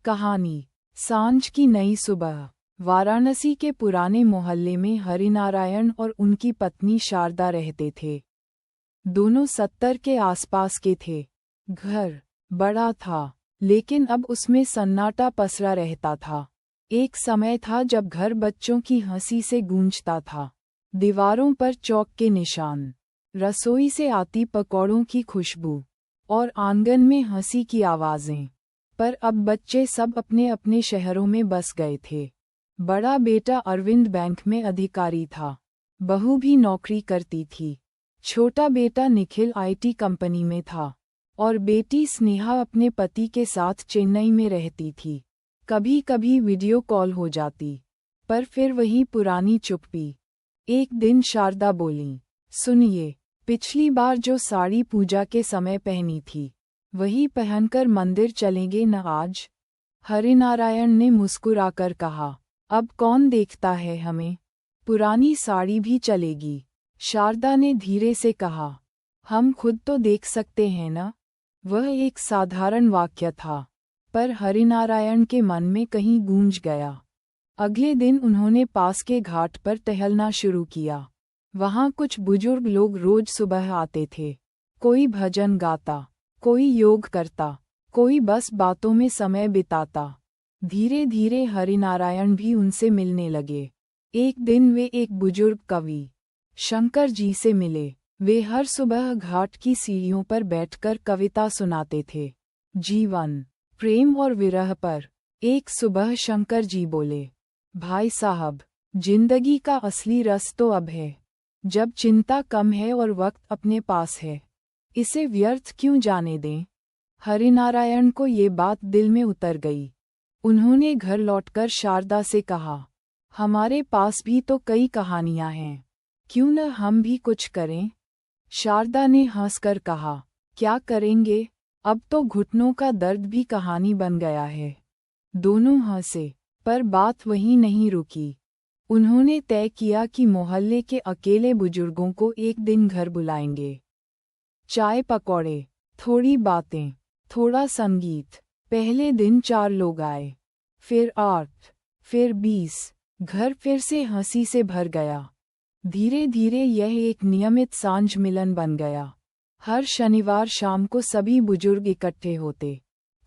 कहानी। सांझ की नई सुबह। वाराणसी के पुराने मोहल्ले में हरिनारायण और उनकी पत्नी शारदा रहते थे। दोनों 70 के आसपास के थे। घर बड़ा था, लेकिन अब उसमें सन्नाटा पसरा रहता था। एक समय था जब घर बच्चों की हंसी से गूंजता था, दीवारों पर चौक के निशान, रसोई से आती पकौड़ों की खुशबू और आंगन में हंसी की आवाजें। पर अब बच्चे सब अपने अपने शहरों में बस गए थे। बड़ा बेटा अरविंद बैंक में अधिकारी था, बहू भी नौकरी करती थी। छोटा बेटा निखिल आईटी कंपनी में था और बेटी स्नेहा अपने पति के साथ चेन्नई में रहती थी। कभी कभी वीडियो कॉल हो जाती, पर फिर वही पुरानी चुप्पी। एक दिन शारदा बोली, सुनिए, पिछली बार जो साड़ी पूजा के समय पहनी थी, वही पहनकर मंदिर चलेंगे न आज? हरिनारायण ने मुस्कुराकर कहा, अब कौन देखता है हमें, पुरानी साड़ी भी चलेगी। शारदा ने धीरे से कहा, हम खुद तो देख सकते हैं न। वह एक साधारण वाक्य था, पर हरिनारायण के मन में कहीं गूंज गया। अगले दिन उन्होंने पास के घाट पर टहलना शुरू किया। वहाँ कुछ बुजुर्ग लोग रोज सुबह आते थे। कोई भजन गाता, कोई योग करता, कोई बस बातों में समय बिताता। धीरे धीरे हरिनारायण भी उनसे मिलने लगे। एक दिन वे एक बुजुर्ग कवि शंकर जी से मिले। वे हर सुबह घाट की सीढ़ियों पर बैठकर कविता सुनाते थे, जीवन, प्रेम और विरह पर। एक सुबह शंकर जी बोले, भाई साहब, जिंदगी का असली रस तो अब है, जब चिंता कम है और वक्त अपने पास है। इसे व्यर्थ क्यों जाने दें? हरिनारायण को ये बात दिल में उतर गई। उन्होंने घर लौटकर शारदा से कहा, हमारे पास भी तो कई कहानियां हैं, क्यों न हम भी कुछ करें? शारदा ने हंसकर कहा, क्या करेंगे, अब तो घुटनों का दर्द भी कहानी बन गया है। दोनों हंसे, पर बात वहीं नहीं रुकी। उन्होंने तय किया कि मोहल्ले के अकेले बुजुर्गों को एक दिन घर बुलाएंगे। चाय पकौड़े, थोड़ी बातें, थोड़ा संगीत। पहले दिन 4 लोग आए, फिर 8, फिर 20। घर फिर से हंसी से भर गया। धीरे धीरे यह एक नियमित सांझ मिलन बन गया। हर शनिवार शाम को सभी बुजुर्ग इकट्ठे होते।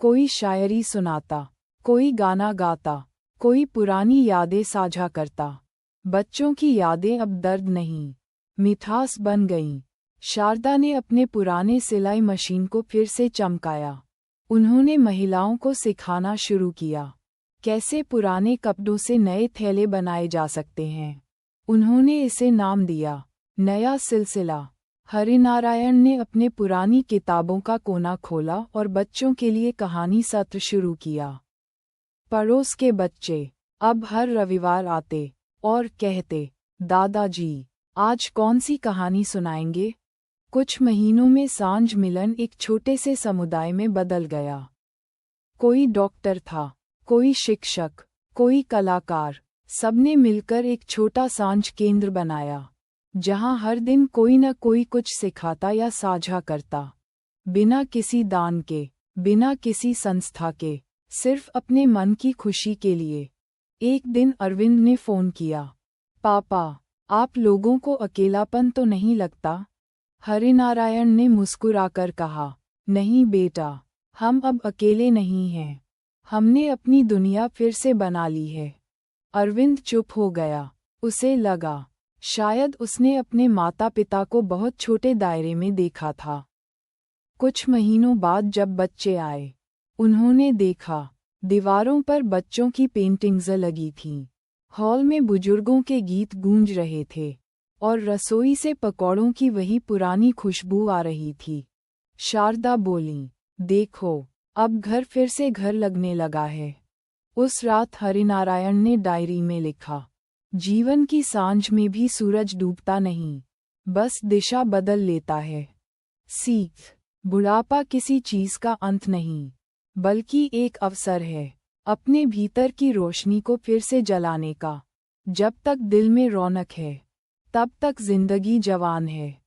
कोई शायरी सुनाता, कोई गाना गाता, कोई पुरानी यादें साझा करता। बच्चों की यादें अब दर्द नहीं, मिठास बन गईं। शारदा ने अपने पुराने सिलाई मशीन को फिर से चमकाया। उन्होंने महिलाओं को सिखाना शुरू किया, कैसे पुराने कपड़ों से नए थैले बनाए जा सकते हैं। उन्होंने इसे नाम दिया, नया सिलसिला। हरिनारायण ने अपने पुरानी किताबों का कोना खोला और बच्चों के लिए कहानी सत्र शुरू किया। पड़ोस के बच्चे अब हर रविवार आते और कहते, दादाजी, आज कौन सी कहानी सुनाएंगे? कुछ महीनों में सांझ मिलन एक छोटे से समुदाय में बदल गया। कोई डॉक्टर था, कोई शिक्षक, कोई कलाकार। सबने मिलकर एक छोटा सांझ केंद्र बनाया, जहां हर दिन कोई न कोई कुछ सिखाता या साझा करता। बिना किसी दान के, बिना किसी संस्था के, सिर्फ अपने मन की खुशी के लिए। एक दिन अरविंद ने फोन किया, पापा, आप लोगों को अकेलापन तो नहीं लगता? हरिनारायण ने मुस्कुराकर कहा, नहीं बेटा, हम अब अकेले नहीं हैं। हमने अपनी दुनिया फिर से बना ली है। अरविंद चुप हो गया। उसे लगा, शायद उसने अपने माता पिता को बहुत छोटे दायरे में देखा था। कुछ महीनों बाद जब बच्चे आए, उन्होंने देखा, दीवारों पर बच्चों की पेंटिंग्स लगी थीं। हॉल में बुजुर्गों के गीत गूंज रहे थे और रसोई से पकौड़ों की वही पुरानी खुशबू आ रही थी। शारदा बोली, देखो, अब घर फिर से घर लगने लगा है। उस रात हरिनारायण ने डायरी में लिखा, जीवन की सांझ में भी सूरज डूबता नहीं, बस दिशा बदल लेता है। सीख, बुढ़ापा किसी चीज का अंत नहीं, बल्कि एक अवसर है अपने भीतर की रोशनी को फिर से जलाने का। जब तक दिल में रौनक है, तब तक जिंदगी जवान है।